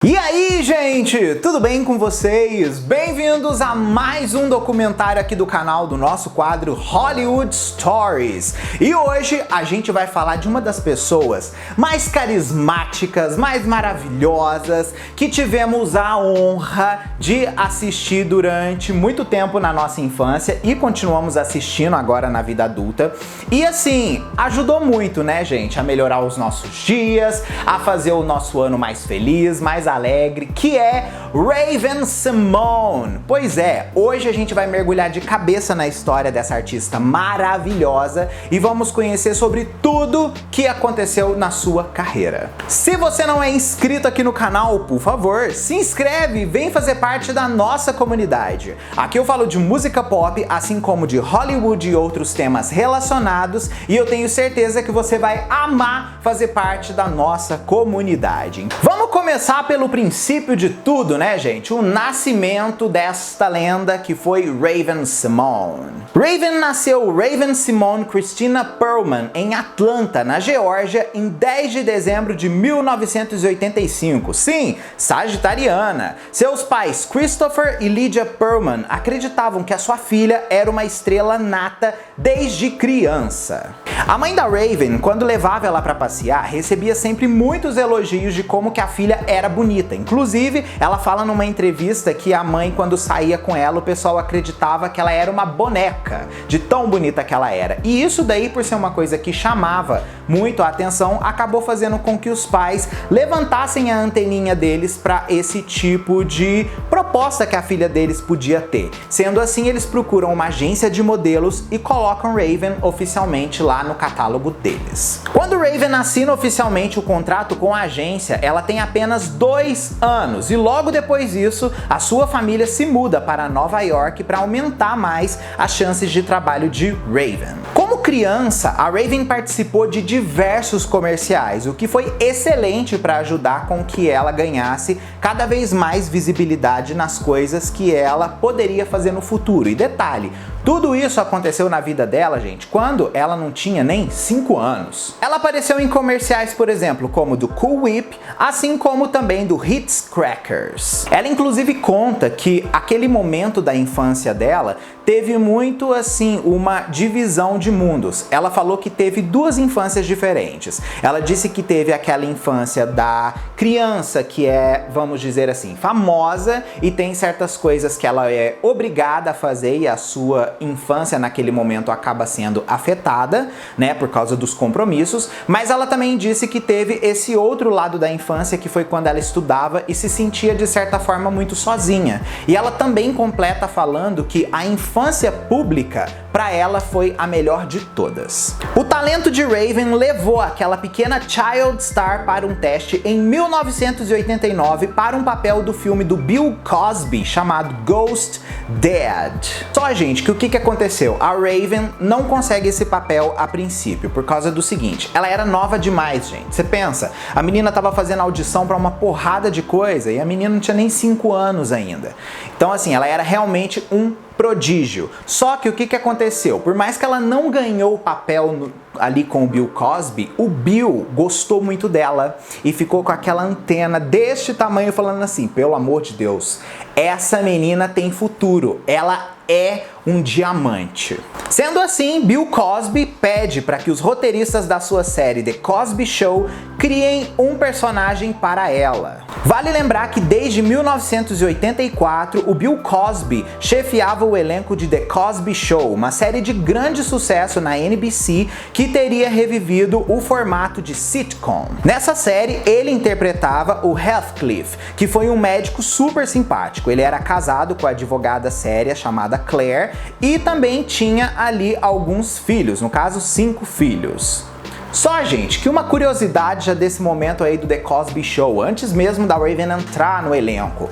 E aí, gente, tudo bem com vocês? Bem-vindos a mais um documentário aqui do canal do nosso quadro Hollywood Stories. E hoje a gente vai falar de uma das pessoas mais carismáticas, mais maravilhosas que tivemos a honra de assistir durante muito tempo na nossa infância e continuamos assistindo agora na vida adulta. E assim, ajudou muito, né, gente, a melhorar os nossos dias, a fazer o nosso ano mais feliz, mais alegre, que é Raven-Symoné. Pois é, hoje a gente vai mergulhar de cabeça na história dessa artista maravilhosa e vamos conhecer sobre tudo que aconteceu na sua carreira. Se você não é inscrito aqui no canal, por favor, se inscreve e vem fazer parte da nossa comunidade. Aqui eu falo de música pop, assim como de Hollywood e outros temas relacionados, e eu tenho certeza que você vai amar fazer parte da nossa comunidade. Vamos começar pelo princípio de tudo, né, gente? O nascimento desta lenda que foi Raven-Symoné. Raven nasceu Raven-Symoné Christina Perlman em Atlanta, na Geórgia, em 10 de dezembro de 1985. Sim, sagitariana. Seus pais, Christopher e Lydia Perlman, acreditavam que a sua filha era uma estrela nata desde criança. A mãe da Raven, quando levava ela para passear, recebia sempre muitos elogios de como que a filha era bonita. Inclusive, ela fala numa entrevista que a mãe, quando saía com ela, o pessoal acreditava que ela era uma boneca, de tão bonita que ela era. E isso daí, por ser uma coisa que chamava muito a atenção, acabou fazendo com que os pais levantassem a anteninha deles para esse tipo de proposta que a filha deles podia ter. Sendo assim, eles procuram uma agência de modelos e colocam Raven oficialmente lá no catálogo deles. Quando Raven assina oficialmente o contrato com a agência, ela tem apenas 2 anos e logo depois disso, a sua família se muda para Nova York para aumentar mais as chances de trabalho de Raven. Como criança, a Raven participou de diversos comerciais, o que foi excelente para ajudar com que ela ganhasse cada vez mais visibilidade nas coisas que ela poderia fazer no futuro. E detalhe, tudo isso aconteceu na vida dela, gente, quando ela não tinha nem 5 anos. Ela apareceu em comerciais, por exemplo, como do Cool Whip, assim como também do Ritz Crackers. Ela inclusive conta que aquele momento da infância dela teve muito assim uma divisão de mundos. Ela falou que teve 2 infâncias diferentes. Ela disse que teve aquela infância da criança que é, vamos dizer assim, famosa e tem certas coisas que ela é obrigada a fazer e a sua infância naquele momento acaba sendo afetada, né, por causa dos compromissos, mas ela também disse que teve esse outro lado da infância que foi quando ela estudava e se sentia de certa forma muito sozinha. E ela também completa falando que a infância pública para ela foi a melhor de todas. O talento de Raven levou aquela pequena child star para um teste em 1989 para um papel do filme do Bill Cosby chamado Ghost Dad. Só, gente, que o que aconteceu? A Raven não consegue esse papel a princípio por causa do seguinte, ela era nova demais, gente. Você pensa, a menina tava fazendo audição para uma porrada de coisa e a menina não tinha nem 5 anos ainda. Então assim, ela era realmente um prodígio. Só que o que aconteceu? Por mais que ela não ganhou o papel ali com o Bill Cosby, o Bill gostou muito dela e ficou com aquela antena deste tamanho falando assim, pelo amor de Deus, essa menina tem futuro, ela é um diamante. Sendo assim, Bill Cosby pede para que os roteiristas da sua série The Cosby Show criem um personagem para ela. Vale lembrar que desde 1984, o Bill Cosby chefiava o elenco de The Cosby Show, uma série de grande sucesso na NBC que teria revivido o formato de sitcom. Nessa série, ele interpretava o Heathcliff, que foi um médico super simpático. Ele era casado com a advogada séria chamada Claire e também tinha ali alguns filhos, no caso 5 filhos. Só, gente, que uma curiosidade já desse momento aí do The Cosby Show, antes mesmo da Raven entrar no elenco,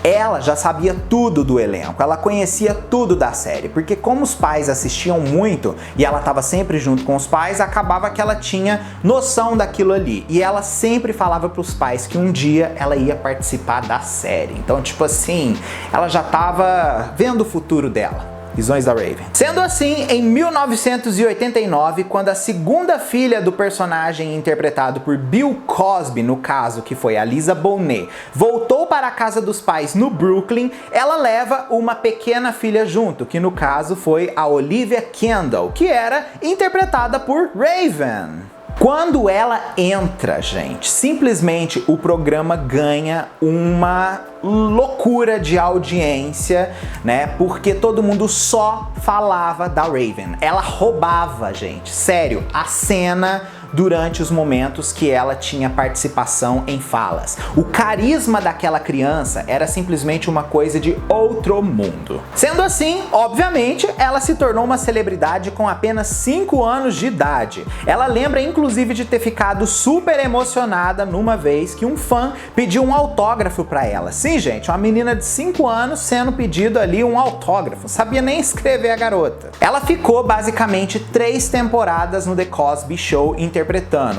ela já sabia tudo do elenco, ela conhecia tudo da série, porque como os pais assistiam muito e ela estava sempre junto com os pais, acabava que ela tinha noção daquilo ali. E ela sempre falava para os pais que um dia ela ia participar da série. Então, tipo assim, ela já estava vendo o futuro dela. Visões da Raven. Sendo assim, em 1989, quando a segunda filha do personagem interpretado por Bill Cosby, no caso que foi a Lisa Bonet, voltou para a casa dos pais no Brooklyn, ela leva uma pequena filha junto, que no caso foi a Olivia Kendall, que era interpretada por Raven. Quando ela entra, gente, simplesmente o programa ganha uma loucura de audiência, né? Porque todo mundo só falava da Raven. Ela roubava, gente, sério, a cena durante os momentos que ela tinha participação em falas. O carisma daquela criança era simplesmente uma coisa de outro mundo. Sendo assim, obviamente, ela se tornou uma celebridade com apenas 5 anos de idade. Ela lembra inclusive de ter ficado super emocionada numa vez que um fã pediu um autógrafo para ela. Sim, gente, uma menina de 5 anos sendo pedido ali um autógrafo. Sabia nem escrever a garota. Ela ficou basicamente 3 temporadas no The Cosby Show interpretando.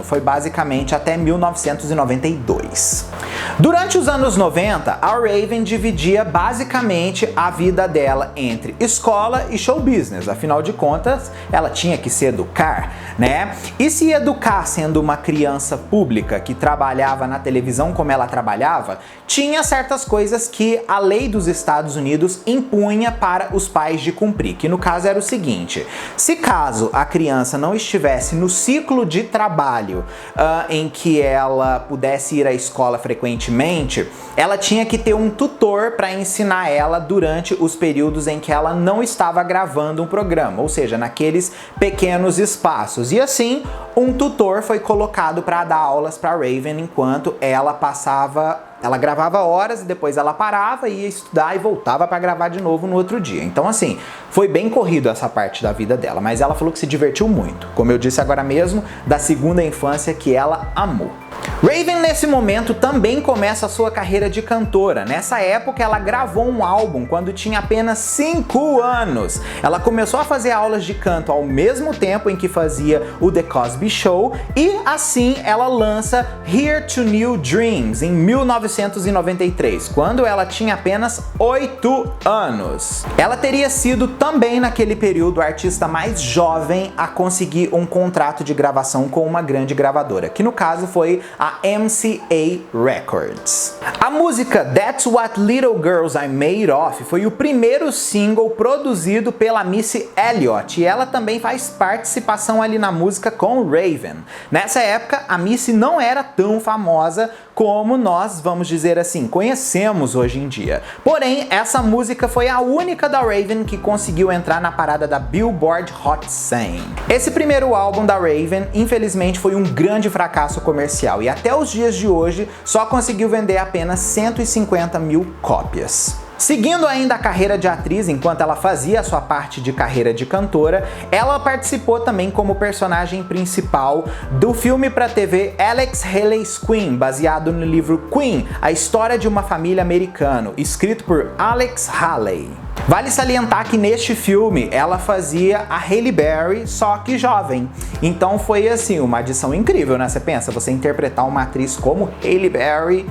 Foi basicamente até 1992. Durante os anos 90, a Raven dividia basicamente a vida dela entre escola e show business. Afinal de contas, ela tinha que se educar, né? E se educar sendo uma criança pública que trabalhava na televisão como ela trabalhava, tinha certas coisas que a lei dos Estados Unidos impunha para os pais de cumprir, que no caso era o seguinte: se caso a criança não estivesse no ciclo de trabalho em que ela pudesse ir à escola frequentemente, ela tinha que ter um tutor para ensinar ela durante os períodos em que ela não estava gravando um programa, ou seja, naqueles pequenos espaços. E assim, um tutor foi colocado para dar aulas para Raven enquanto ela gravava horas e depois ela parava, ia estudar e voltava para gravar de novo no outro dia. Então assim, foi bem corrido essa parte da vida dela, mas ela falou que se divertiu muito. Como eu disse agora mesmo, da segunda infância que ela amou. Raven nesse momento também começa a sua carreira de cantora. Nessa época ela gravou um álbum quando tinha apenas 5 anos. Ela começou a fazer aulas de canto ao mesmo tempo em que fazia o The Cosby Show e assim ela lança Here to New Dreams em 1993, quando ela tinha apenas 8 anos. Ela teria sido também naquele período a artista mais jovem a conseguir um contrato de gravação com uma grande gravadora, que no caso foi a MCA Records. A música That's What Little Girls Are Made Of foi o primeiro single produzido pela Missy Elliott e ela também faz participação ali na música com Raven. Nessa época, a Missy não era tão famosa como nós, vamos dizer assim, conhecemos hoje em dia. Porém, essa música foi a única da Raven que conseguiu entrar na parada da Billboard Hot 100. Esse primeiro álbum da Raven, infelizmente, foi um grande fracasso comercial e até os dias de hoje só conseguiu vender apenas 150 mil cópias. Seguindo ainda a carreira de atriz, enquanto ela fazia a sua parte de carreira de cantora, ela participou também como personagem principal do filme para TV Alex Haley's Queen, baseado no livro Queen, a história de uma família americana, escrito por Alex Haley. Vale salientar que neste filme ela fazia a Halle Berry, só que jovem. Então foi assim, uma adição incrível, né? Você pensa, você interpretar uma atriz como Halle Berry,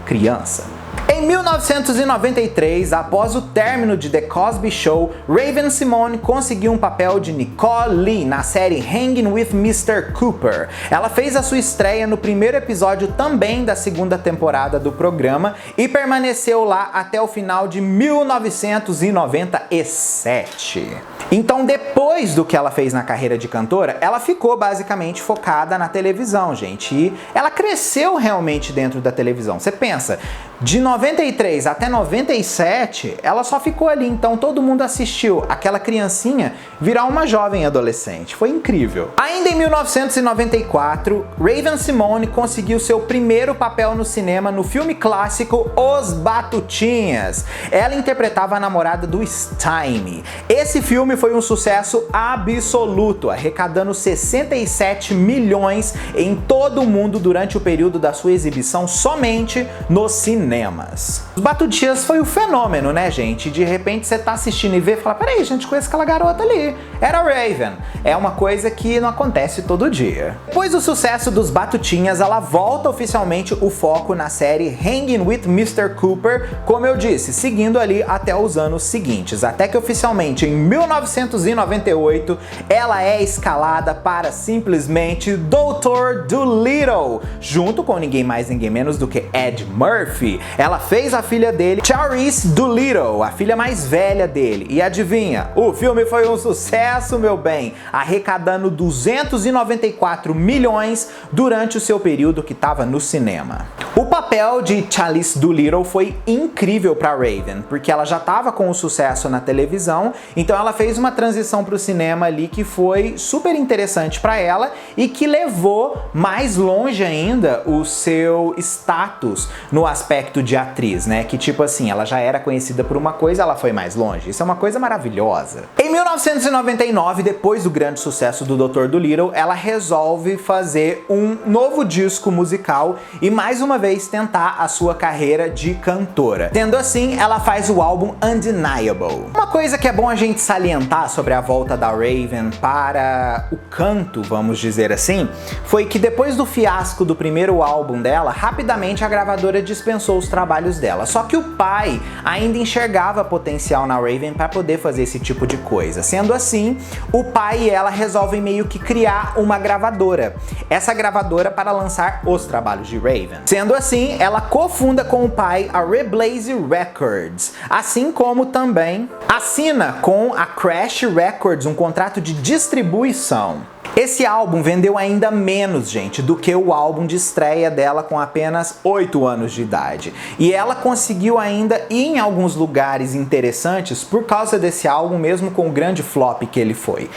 criança. Em 1993, após o término de The Cosby Show, Raven-Symoné conseguiu um papel de Nicole Lee na série Hanging with Mr. Cooper. Ela fez a sua estreia no primeiro episódio também da segunda temporada do programa e permaneceu lá até o final de 1997. Então, depois do que ela fez na carreira de cantora, ela ficou basicamente focada na televisão, gente. E ela cresceu realmente dentro da televisão. Você pensa, de 93 até 97, ela só ficou ali. Então, todo mundo assistiu aquela criancinha virar uma jovem adolescente. Foi incrível. Ainda em 1994, Raven-Symoné conseguiu seu primeiro papel no cinema no filme clássico Os Batutinhas. Ela interpretava a namorada do Stymie. Esse filme foi um sucesso absoluto, arrecadando 67 milhões em todo o mundo durante o período da sua exibição somente nos cinemas. Os Batutinhas foi o fenômeno, né, gente? De repente você tá assistindo e vê e fala, peraí, gente, conheço aquela garota ali. Era a Raven. É uma coisa que não acontece todo dia. Depois do sucesso dos Batutinhas, ela volta oficialmente o foco na série Hanging with Mr. Cooper, como eu disse, seguindo ali até os anos seguintes, até que oficialmente em 1998 ela é escalada para simplesmente Dr. Dolittle, junto com ninguém mais ninguém menos do que Ed Murphy. Ela fez a filha dele, Charisse Dolittle, a filha mais velha dele, e adivinha, o filme foi um sucesso, meu bem, arrecadando 294 milhões durante o seu período que estava no cinema. O papel de Charisse Dolittle foi incrível para Raven, porque ela já estava com o sucesso na televisão, então ela fez uma transição para o cinema ali que foi super interessante para ela e que levou mais longe ainda o seu status no aspecto de atriz, né? Que tipo assim, ela já era conhecida por uma coisa, ela foi mais longe. Isso é uma coisa maravilhosa. Em 1999, depois do grande sucesso do Dr. Dolittle, ela resolve fazer um novo disco musical e mais uma vez tentar a sua carreira de cantora. Sendo assim, ela faz o álbum Undeniable. Uma coisa que é bom a gente salientar sobre a volta da Raven para o canto, vamos dizer assim, foi que depois do fiasco do primeiro álbum dela, rapidamente a gravadora dispensou os trabalhos dela. Só que o pai ainda enxergava potencial na Raven para poder fazer esse tipo de coisa. Sendo assim, o pai e ela resolvem meio que criar uma gravadora. Essa gravadora para lançar os trabalhos de Raven. Sendo assim, ela cofunda com o pai a Reblaze Records, assim como também assina com a Crash Records um contrato de distribuição. Esse álbum vendeu ainda menos, gente, do que o álbum de estreia dela com apenas 8 anos de idade. E ela conseguiu ainda ir em alguns lugares interessantes por causa desse álbum, mesmo com o grande flop que ele foi.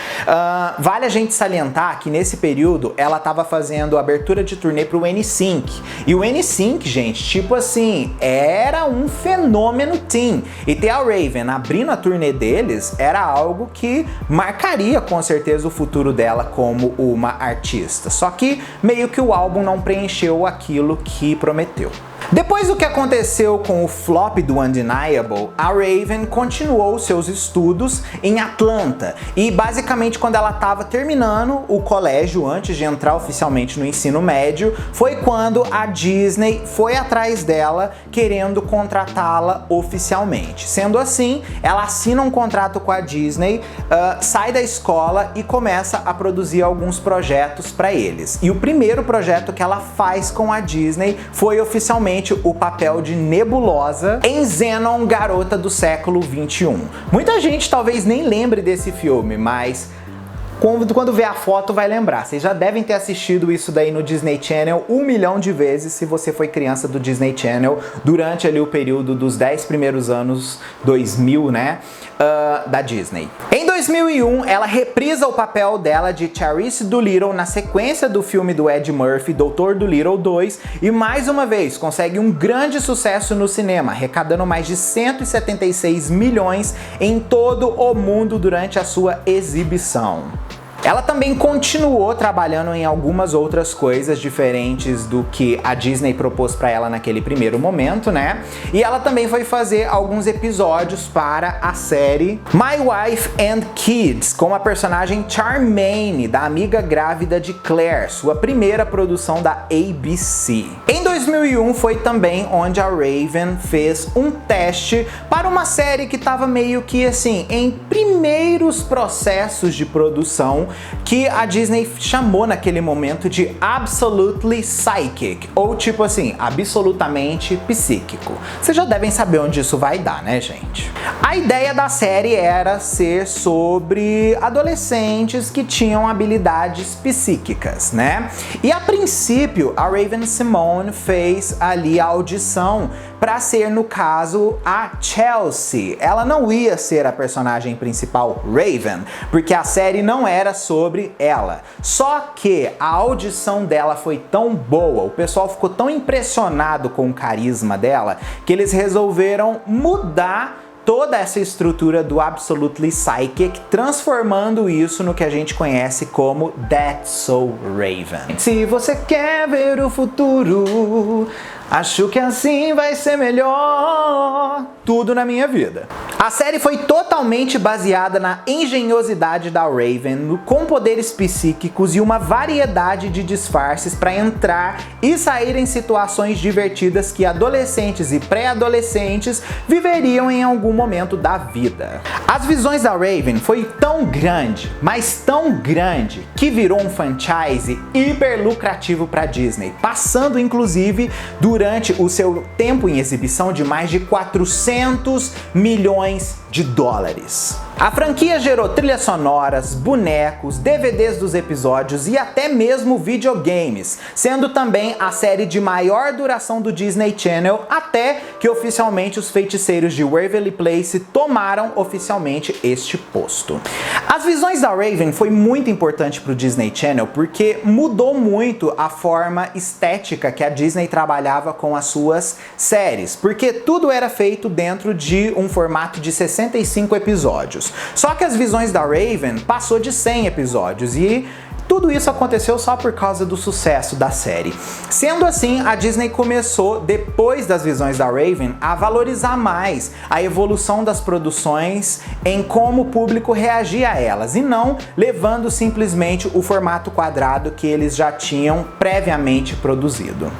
Vale a gente salientar que nesse período ela estava fazendo abertura de turnê pro NSYNC. E o NSYNC, gente, tipo assim, era um fenômeno teen. E ter a Raven abrindo a turnê deles era algo que marcaria com certeza o futuro dela como uma artista, só que meio que o álbum não preencheu aquilo que prometeu. Depois do que aconteceu com o flop do Undeniable, a Raven continuou seus estudos em Atlanta e basicamente quando ela estava terminando o colégio, antes de entrar oficialmente no ensino médio, foi quando a Disney foi atrás dela querendo contratá-la oficialmente. Sendo assim, ela assina um contrato com a Disney, sai da escola e começa a produzir alguns projetos para eles. E o primeiro projeto que ela faz com a Disney foi oficialmente o papel de Nebulosa em Zenon, Garota do Século XXI. Muita gente talvez nem lembre desse filme, mas quando vê a foto vai lembrar. Vocês já devem ter assistido isso daí no Disney Channel 1 milhão de vezes se você foi criança do Disney Channel durante ali o período dos 10 primeiros anos 2000, né, da Disney. Em 2001, ela reprisa o papel dela de Charisse Dolittle na sequência do filme do Ed Murphy, Dr. Dolittle 2, e mais uma vez consegue um grande sucesso no cinema, arrecadando mais de 176 milhões em todo o mundo durante a sua exibição. Ela também continuou trabalhando em algumas outras coisas diferentes do que a Disney propôs para ela naquele primeiro momento, né? E ela também foi fazer alguns episódios para a série My Wife and Kids, com a personagem Charmaine, da amiga grávida de Claire, sua primeira produção da ABC. Em 2001 foi também onde a Raven fez um teste para uma série que estava meio que assim, em primeiros processos de produção, que a Disney chamou naquele momento de Absolutely Psychic, ou tipo assim, absolutamente psíquico. Vocês já devem saber onde isso vai dar, né, gente? A ideia da série era ser sobre adolescentes que tinham habilidades psíquicas, né? E a princípio, a Raven-Symoné fez ali a audição para ser, no caso, a Chelsea. Ela não ia ser a personagem principal Raven, porque a série não era sobre ela. Só que a audição dela foi tão boa, o pessoal ficou tão impressionado com o carisma dela, que eles resolveram mudar toda essa estrutura do Absolutely Psychic, transformando isso no que a gente conhece como That's So Raven. Se você quer ver o futuro, acho que assim vai ser melhor. Tudo na minha vida. A série foi totalmente baseada na engenhosidade da Raven, com poderes psíquicos e uma variedade de disfarces para entrar e sair em situações divertidas que adolescentes e pré-adolescentes viveriam em algum momento da vida. As visões da Raven foi tão grande, mas tão grande, que virou um franchise hiper lucrativo para Disney, passando inclusive durante o seu tempo em exibição de mais de 400 milhões de dólares. A franquia gerou trilhas sonoras, bonecos, DVDs dos episódios e até mesmo videogames, sendo também a série de maior duração do Disney Channel, até que oficialmente os feiticeiros de Waverly Place tomaram oficialmente este posto. As visões da Raven foi muito importante para o Disney Channel porque mudou muito a forma estética que a Disney trabalhava com as suas séries, porque tudo era feito dentro de um formato de 65 episódios. Só que as visões da Raven passou de 100 episódios e tudo isso aconteceu só por causa do sucesso da série. Sendo assim, a Disney começou, depois das visões da Raven, a valorizar mais a evolução das produções em como o público reagia a elas, e não levando simplesmente o formato quadrado que eles já tinham previamente produzido.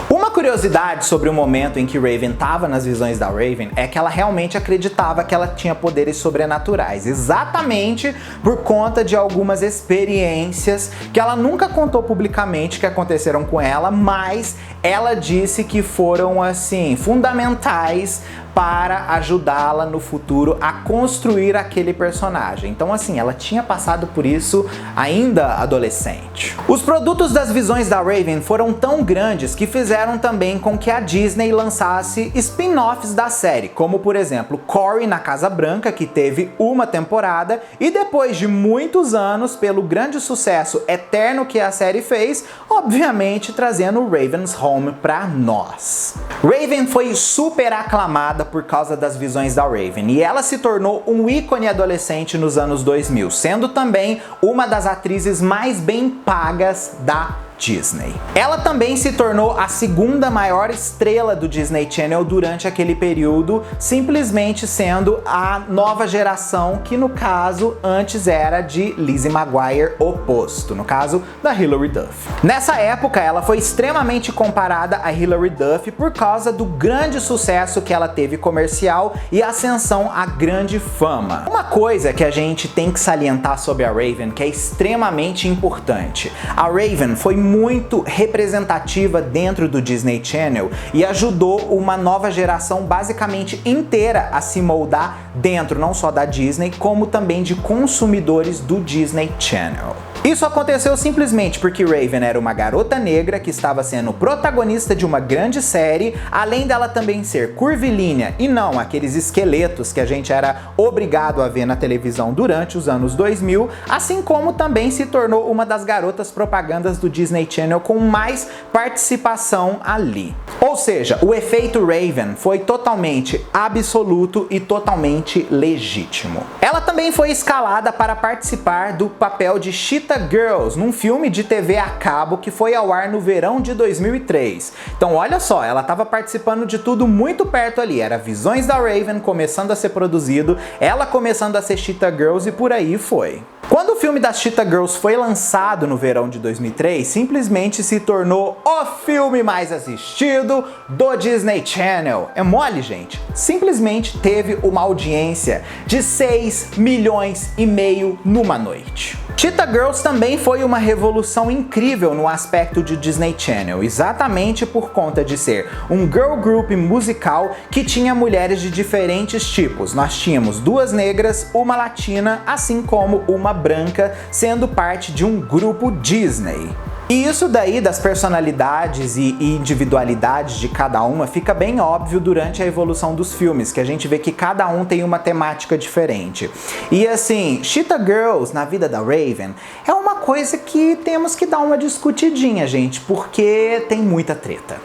Uma curiosidade sobre o momento em que Raven estava nas visões da Raven é que ela realmente acreditava que ela tinha poderes sobrenaturais, exatamente por conta de algumas experiências que ela nunca contou publicamente que aconteceram com ela, mas ela disse que foram assim fundamentais para ajudá-la no futuro a construir aquele personagem. Então assim, ela tinha passado por isso ainda adolescente. Os produtos das visões da Raven foram tão grandes que fizeram também com que a Disney lançasse spin-offs da série, como por exemplo Cory na Casa Branca, que teve uma temporada, e depois de muitos anos, pelo grande sucesso eterno que a série fez, obviamente trazendo Raven's Home para nós. Raven foi super aclamada por causa das visões da Raven, e ela se tornou um ícone adolescente nos anos 2000, sendo também uma das atrizes mais bem pagas da Disney. Ela também se tornou a segunda maior estrela do Disney Channel durante aquele período, simplesmente sendo a nova geração que no caso antes era de Lizzie McGuire oposto, no caso da Hilary Duff. Nessa época ela foi extremamente comparada a Hilary Duff por causa do grande sucesso que ela teve comercial e ascensão à grande fama. Uma coisa que a gente tem que salientar sobre a Raven que é extremamente importante: a Raven foi muito representativa dentro do Disney Channel e ajudou uma nova geração basicamente inteira a se moldar dentro não só da Disney, como também de consumidores do Disney Channel. Isso aconteceu simplesmente porque Raven era uma garota negra que estava sendo protagonista de uma grande série, além dela também ser curvilínea e não aqueles esqueletos que a gente era obrigado a ver na televisão durante os anos 2000, assim como também se tornou uma das garotas propagandas do Disney Channel com mais participação ali. Ou seja, o efeito Raven foi totalmente absoluto e totalmente legítimo. Ela também foi escalada para participar do papel de Cheetah Girls, num filme de TV a cabo que foi ao ar no verão de 2003. Então olha só, ela estava participando de tudo muito perto ali, era Visões da Raven começando a ser produzido, ela começando a ser Cheetah Girls e por aí foi. Quando o filme das Cheetah Girls foi lançado no verão de 2003, simplesmente se tornou o filme mais assistido do Disney Channel. É mole, gente? Simplesmente teve uma audiência de 6 milhões e meio numa noite. Cheetah Girls também foi uma revolução incrível no aspecto de Disney Channel, exatamente por conta de ser um girl group musical que tinha mulheres de diferentes tipos. Nós tínhamos 2 negras, uma latina, assim como uma branca, sendo parte de um grupo Disney. E isso daí das personalidades e individualidades de cada uma fica bem óbvio durante a evolução dos filmes, que a gente vê que cada um tem uma temática diferente. E assim, Cheetah Girls na vida da Raven é uma coisa que temos que dar uma discutidinha, gente, porque tem muita treta.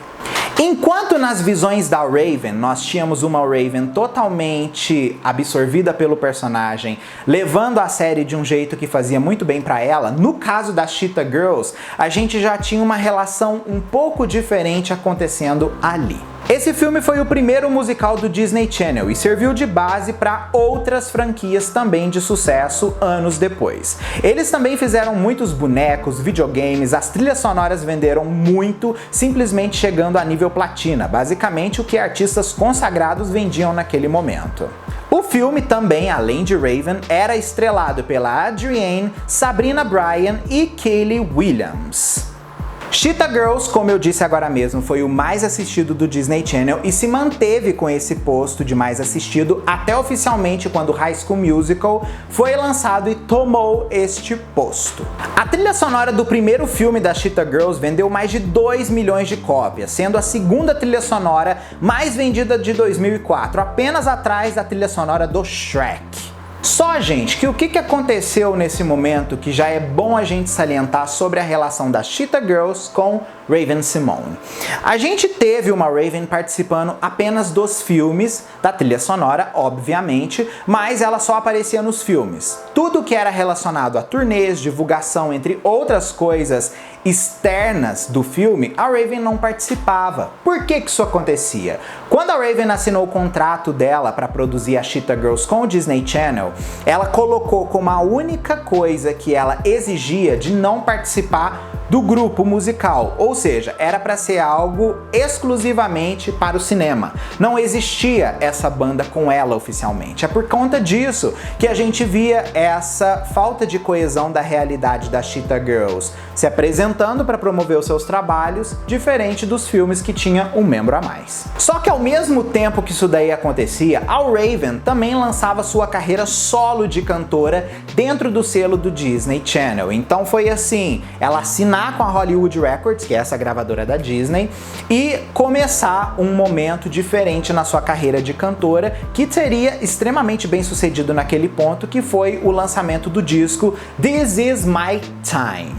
Enquanto nas visões da Raven nós tínhamos uma Raven totalmente absorvida pelo personagem, levando a série de um jeito que fazia muito bem pra ela, no caso das Cheetah Girls, a gente já tinha uma relação um pouco diferente acontecendo ali. Esse filme foi o primeiro musical do Disney Channel e serviu de base para outras franquias também de sucesso anos depois. Eles também fizeram muitos bonecos, videogames, as trilhas sonoras venderam muito, simplesmente chegando a nível platina, basicamente o que artistas consagrados vendiam naquele momento. O filme também, além de Raven, era estrelado pela Adrienne, Sabrina Bryan e Kaylee Williams. Cheetah Girls, como eu disse agora mesmo, foi o mais assistido do Disney Channel e se manteve com esse posto de mais assistido até oficialmente quando High School Musical foi lançado e tomou este posto. A trilha sonora do primeiro filme das Cheetah Girls vendeu mais de 2 milhões de cópias, sendo a segunda trilha sonora mais vendida de 2004, apenas atrás da trilha sonora do Shrek. Só, gente, que o que aconteceu nesse momento que já é bom a gente salientar sobre a relação das Cheetah Girls com Raven-Symoné. A gente teve uma Raven participando apenas dos filmes, da trilha sonora, obviamente, mas ela só aparecia nos filmes. Tudo que era relacionado a turnês, divulgação, entre outras coisas externas do filme, a Raven não participava. Por que isso acontecia? Quando a Raven assinou o contrato dela para produzir a Cheetah Girls com o Disney Channel, ela colocou como a única coisa que ela exigia de não participar do grupo musical, ou seja, era para ser algo exclusivamente para o cinema. Não existia essa banda com ela oficialmente. É por conta disso que a gente via essa falta de coesão da realidade das Cheetah Girls se apresentando para promover os seus trabalhos, diferente dos filmes que tinha um membro a mais. Só que ao mesmo tempo que isso daí acontecia, a Raven também lançava sua carreira solo de cantora dentro do selo do Disney Channel. Então foi assim, ela assinar com a Hollywood Records, que é essa gravadora da Disney, e começar um momento diferente na sua carreira de cantora, que seria extremamente bem sucedido naquele ponto, que foi o lançamento do disco This Is My Time.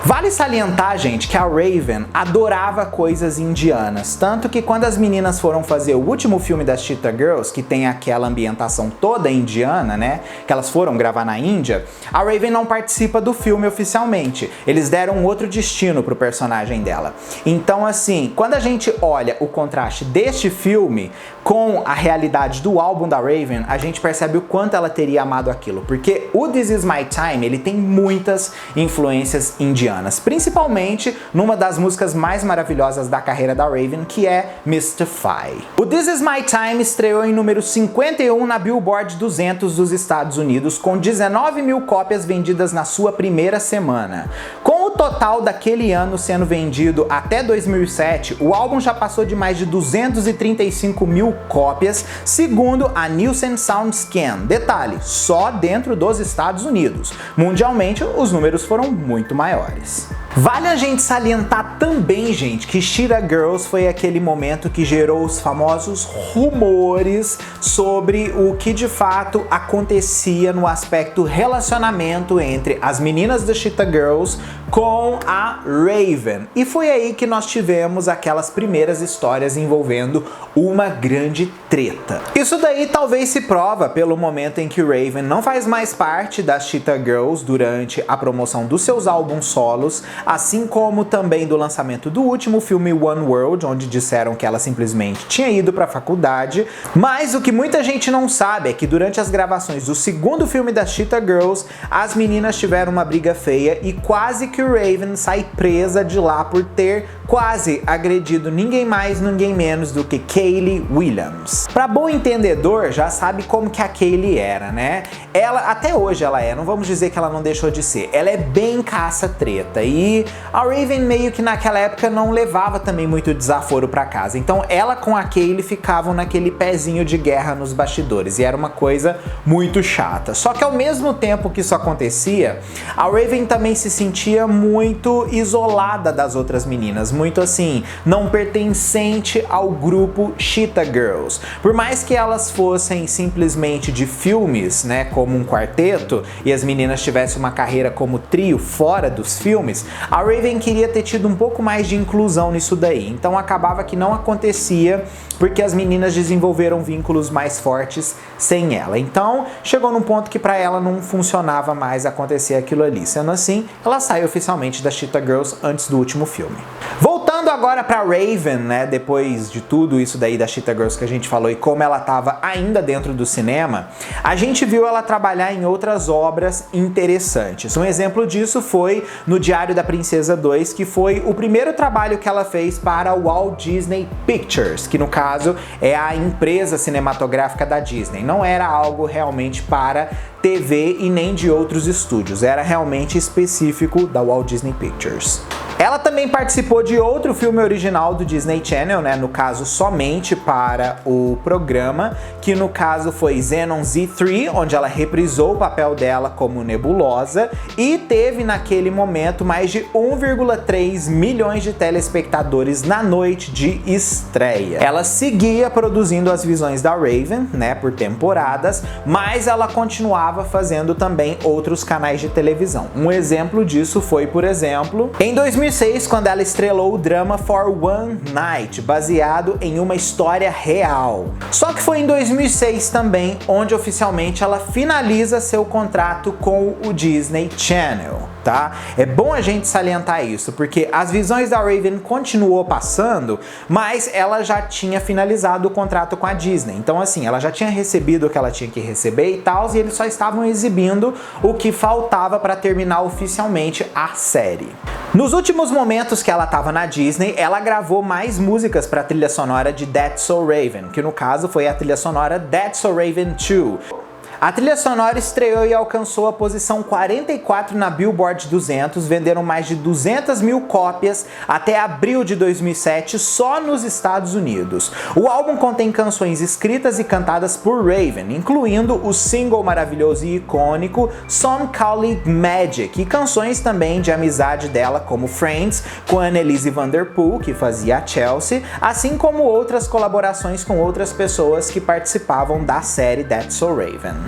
Vale salientar, gente, que a Raven adorava coisas indianas, tanto que quando as meninas foram fazer o último filme das Cheetah Girls, que tem aquela ambientação toda indiana, né, que elas foram gravar na Índia, a Raven não participa do filme oficialmente. Eles deram outro destino pro personagem dela. Então, assim, quando a gente olha o contraste deste filme com a realidade do álbum da Raven, a gente percebe o quanto ela teria amado aquilo, porque o This Is My Time, ele tem muitas influências indianas, principalmente numa das músicas mais maravilhosas da carreira da Raven, que é Mystify. O This Is My Time estreou em número 51 na Billboard 200 dos Estados Unidos, com 19 mil cópias vendidas na sua primeira semana. Com o total daquele ano sendo vendido até 2007, o álbum já passou de mais de 235 mil cópias, segundo a Nielsen SoundScan. Detalhe, só dentro dos Estados Unidos. Mundialmente, os números foram muito maiores. Vale a gente salientar também, gente, que Cheetah Girls foi aquele momento que gerou os famosos rumores sobre o que de fato acontecia no aspecto relacionamento entre as meninas da Cheetah Girls com a Raven. E foi aí que nós tivemos aquelas primeiras histórias envolvendo uma grande treta. Isso daí talvez se prova pelo momento em que Raven não faz mais parte das Cheetah Girls durante a promoção dos seus álbuns solos, assim como também do lançamento do último filme One World, onde disseram que ela simplesmente tinha ido para a faculdade. Mas o que muita gente não sabe é que durante as gravações do segundo filme das Cheetah Girls, as meninas tiveram uma briga feia e quase que o Raven sai presa de lá por ter quase agredido ninguém mais, ninguém menos do que Kaylee Williams. Pra bom entendedor, já sabe como que a Kaylee era, né? Ela, até hoje ela é, não vamos dizer que ela não deixou de ser, ela é bem caça-treta e a Raven meio que naquela época não levava também muito desaforo pra casa, então ela com a Kaylee ficavam naquele pezinho de guerra nos bastidores e era uma coisa muito chata. Só que ao mesmo tempo que isso acontecia, a Raven também se sentia muito isolada das outras meninas, muito assim, não pertencente ao grupo Cheetah Girls. Por mais que elas fossem simplesmente de filmes, né, como um quarteto, e as meninas tivessem uma carreira como trio fora dos filmes, a Raven queria ter tido um pouco mais de inclusão nisso daí, então acabava que não acontecia porque as meninas desenvolveram vínculos mais fortes sem ela. Então chegou num ponto que pra ela não funcionava mais acontecer aquilo ali. Sendo assim, ela saiu oficialmente da Cheetah Girls antes do último filme. Voltando agora pra Raven, né, depois de tudo isso daí da Cheetah Girls que a gente falou e como ela tava ainda dentro do cinema, a gente viu ela trabalhar em outras obras interessantes. Um exemplo disso foi no Diário da Princesa 2, que foi o primeiro trabalho que ela fez para o Walt Disney Pictures, que no caso é a empresa cinematográfica da Disney. Não era algo realmente para TV e nem de outros estúdios, era realmente específico da Walt Disney Pictures. Ela também participou de outro filme original do Disney Channel, né, no caso somente para o programa, que no caso foi Zenon Z3, onde ela reprisou o papel dela como Nebulosa e teve naquele momento mais de 1,3 milhões de telespectadores na noite de estreia. Ela seguia produzindo as visões da Raven, né, por temporadas, mas ela continuava fazendo também outros canais de televisão. Um exemplo disso foi, por exemplo, em 2006, quando ela estrelou o drama For One Night, baseado em uma história real. Só que foi em 2006 também onde oficialmente ela finaliza seu contrato com o Disney Channel, tá? É bom a gente salientar isso, porque as visões da Raven continuou passando, mas ela já tinha finalizado o contrato com a Disney. Então assim, ela já tinha recebido o que ela tinha que receber e tal, e eles só estavam exibindo o que faltava para terminar oficialmente a série. Nos últimos momentos que ela estava na Disney, ela gravou mais músicas para a trilha sonora de That's So Raven, que no caso foi a trilha sonora That's So Raven 2. A trilha sonora estreou e alcançou a posição 44 na Billboard 200, venderam mais de 200 mil cópias até abril de 2007 só nos Estados Unidos. O álbum contém canções escritas e cantadas por Raven, incluindo o single maravilhoso e icônico Some Call It Magic, e canções também de amizade dela como Friends, com a Anneliese van der Poel, que fazia a Chelsea, assim como outras colaborações com outras pessoas que participavam da série That's So Raven.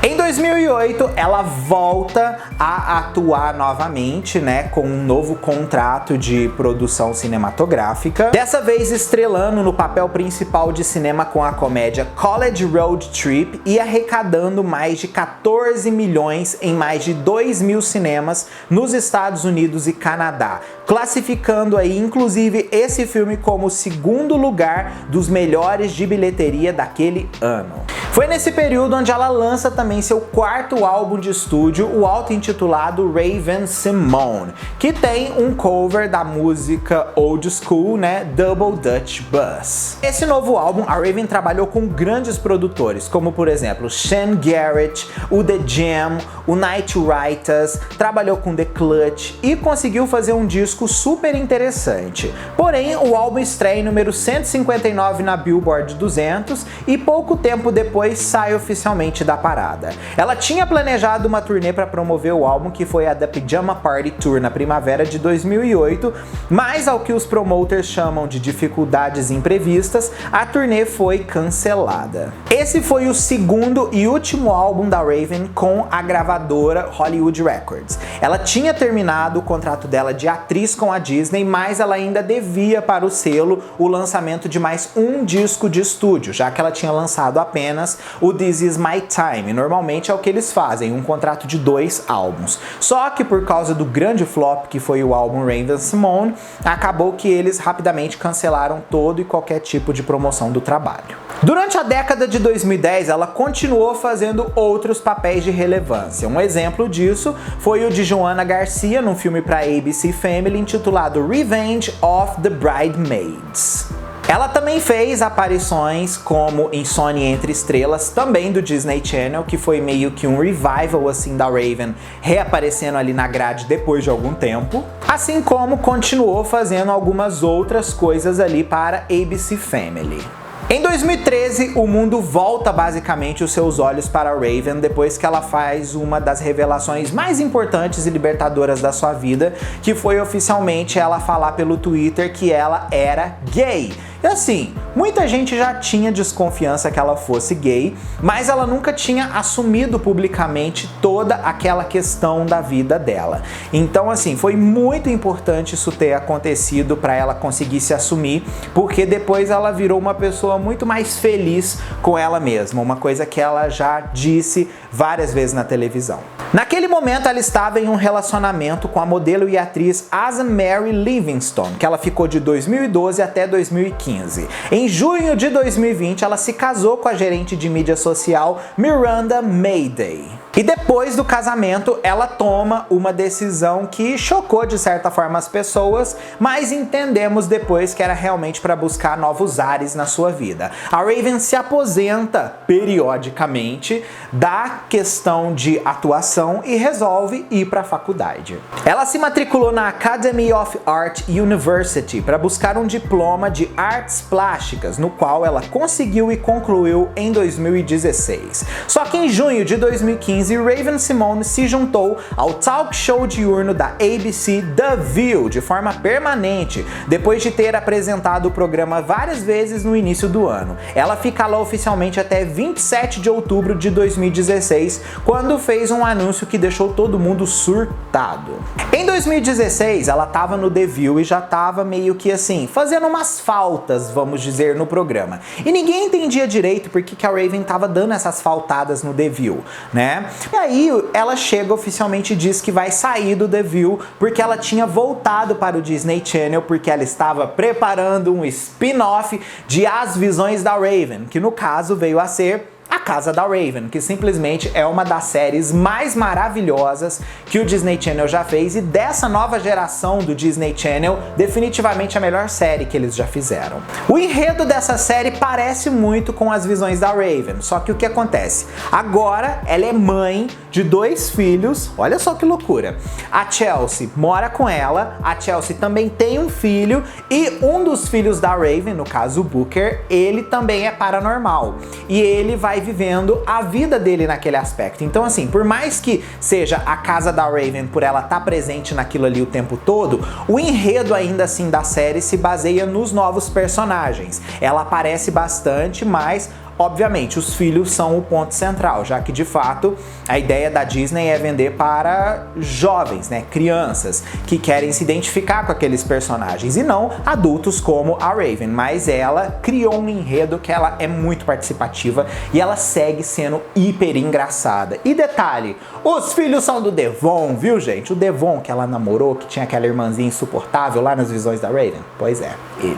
Em 2008, ela volta a atuar novamente, né, com um novo contrato de produção cinematográfica, dessa vez estrelando no papel principal de cinema com a comédia College Road Trip e arrecadando mais de 14 milhões em mais de 2.000 cinemas nos Estados Unidos e Canadá, classificando aí inclusive esse filme como o segundo lugar dos melhores de bilheteria daquele ano. Foi nesse período onde ela lança também seu quarto álbum de estúdio, o auto-intitulado Raven-Symoné, que tem um cover da música Old School, né, Double Dutch Bus. Esse novo álbum, a Raven trabalhou com grandes produtores, como por exemplo Shane Garrett, o The Jam, o Night Writers, trabalhou com The Clutch e conseguiu fazer um disco super interessante. Porém, o álbum estreia em número 159 na Billboard 200 e pouco tempo depois sai oficialmente da parada. Ela tinha planejado uma turnê para promover o álbum, que foi a The Pajama Party Tour na primavera de 2008, mas ao que os promoters chamam de dificuldades imprevistas, a turnê foi cancelada. Esse foi o segundo e último álbum da Raven com a gravadora Hollywood Records. Ela tinha terminado o contrato dela de atriz com a Disney, mas ela ainda devia para o selo o lançamento de mais um disco de estúdio, já que ela tinha lançado apenas o This Is My Time. Normalmente é o que eles fazem, um contrato de 2 álbuns. Só que por causa do grande flop que foi o álbum Raven-Symoné, acabou que eles rapidamente cancelaram todo e qualquer tipo de promoção do trabalho. Durante a década de 2010, ela continuou fazendo outros papéis de relevância. Um exemplo disso foi o de Joanna Garcia num filme para ABC Family intitulado Revenge of the Bridesmaids. Ela também fez aparições como em Sonhe Entre Estrelas, também do Disney Channel, que foi meio que um revival assim da Raven, reaparecendo ali na grade depois de algum tempo, assim como continuou fazendo algumas outras coisas ali para ABC Family. Em 2013, o mundo volta basicamente os seus olhos para a Raven depois que ela faz uma das revelações mais importantes e libertadoras da sua vida, que foi oficialmente ela falar pelo Twitter que ela era gay. E assim, muita gente já tinha desconfiança que ela fosse gay, mas ela nunca tinha assumido publicamente toda aquela questão da vida dela. Então assim, foi muito importante isso ter acontecido para ela conseguir se assumir, porque depois ela virou uma pessoa muito mais feliz com ela mesma, uma coisa que ela já disse várias vezes na televisão. Naquele momento ela estava em um relacionamento com a modelo e atriz Asa Mary Livingstone, que ela ficou de 2012 até 2015. Em junho de 2020 ela se casou com a gerente de mídia social Miranda Mayday. E depois do casamento, ela toma uma decisão que chocou de certa forma as pessoas, mas entendemos depois que era realmente para buscar novos ares na sua vida. A Raven se aposenta periodicamente da questão de atuação e resolve ir para a faculdade. Ela se matriculou na Academy of Art University para buscar um diploma de artes plásticas, no qual ela conseguiu e concluiu em 2016. Só que em junho de 2015, Raven-Symoné se juntou ao talk show diurno da ABC The View de forma permanente, depois de ter apresentado o programa várias vezes no início do ano. Ela fica lá oficialmente até 27 de outubro de 2016, quando fez um anúncio que deixou todo mundo surtado. Em 2016, ela estava no The View e já estava meio que assim, fazendo umas faltas, vamos dizer, no programa. E ninguém entendia direito por que a Raven estava dando essas faltadas no The View, né? E aí ela chega oficialmente e diz que vai sair do The View porque ela tinha voltado para o Disney Channel porque ela estava preparando um spin-off de As Visões da Raven, que no caso veio a ser A Casa da Raven, que simplesmente é uma das séries mais maravilhosas que o Disney Channel já fez e dessa nova geração do Disney Channel, definitivamente a melhor série que eles já fizeram. O enredo dessa série parece muito com As Visões da Raven, só que o que acontece? Agora ela é mãe de 2 filhos, olha só que loucura. A Chelsea mora com ela, a Chelsea também tem um filho e um dos filhos da Raven, no caso o Booker, ele também é paranormal e ele vai vivendo a vida dele naquele aspecto. Então assim, por mais que seja a casa da Raven por ela estar presente naquilo ali o tempo todo, o enredo ainda assim da série se baseia nos novos personagens. Ela aparece bastante, mas obviamente, os filhos são o ponto central, já que de fato a ideia da Disney é vender para jovens, né, crianças que querem se identificar com aqueles personagens e não adultos como a Raven, mas ela criou um enredo que ela é muito participativa e ela segue sendo hiper engraçada. E detalhe, os filhos são do Devon, viu gente? O Devon que ela namorou, que tinha aquela irmãzinha insuportável lá nas Visões da Raven, pois é, ele.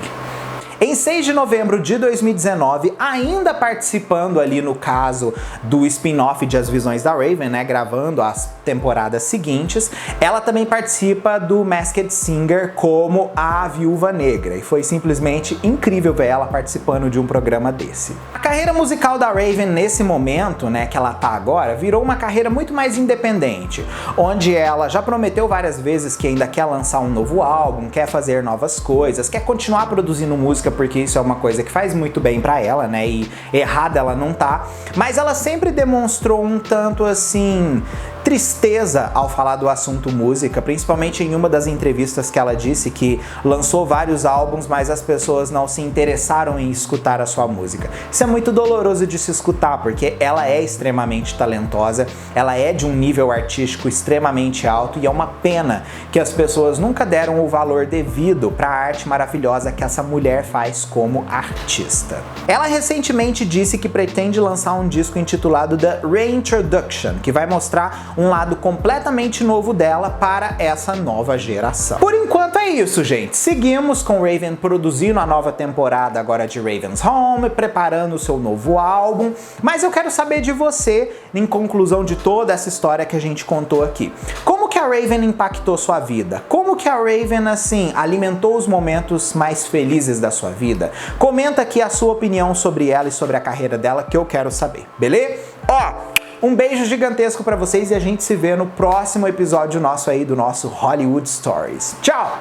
Em 6 de novembro de 2019, ainda participando ali no caso do spin-off de As Visões da Raven, né, gravando as temporadas seguintes, ela também participa do Masked Singer como a Viúva Negra, e foi simplesmente incrível ver ela participando de um programa desse. A carreira musical da Raven nesse momento, né, que ela tá agora, virou uma carreira muito mais independente, onde ela já prometeu várias vezes que ainda quer lançar um novo álbum, quer fazer novas coisas, quer continuar produzindo música porque isso é uma coisa que faz muito bem pra ela, né, e errada ela não tá, mas ela sempre demonstrou um tanto assim tristeza ao falar do assunto música, principalmente em uma das entrevistas que ela disse que lançou vários álbuns, mas as pessoas não se interessaram em escutar a sua música. Isso é muito doloroso de se escutar, porque ela é extremamente talentosa, ela é de um nível artístico extremamente alto e é uma pena que as pessoas nunca deram o valor devido para a arte maravilhosa que essa mulher faz como artista. Ela recentemente disse que pretende lançar um disco intitulado The Reintroduction, que vai mostrar um lado completamente novo dela para essa nova geração. Por enquanto é isso, gente. Seguimos com Raven produzindo a nova temporada agora de Raven's Home, preparando o seu novo álbum, mas eu quero saber de você, em conclusão de toda essa história que a gente contou aqui. Como que a Raven impactou sua vida? Como que a Raven, assim, alimentou os momentos mais felizes da sua vida? Comenta aqui a sua opinião sobre ela e sobre a carreira dela, que eu quero saber, beleza? Ó, um beijo gigantesco pra vocês e a gente se vê no próximo episódio nosso aí do nosso Hollywood Stories. Tchau!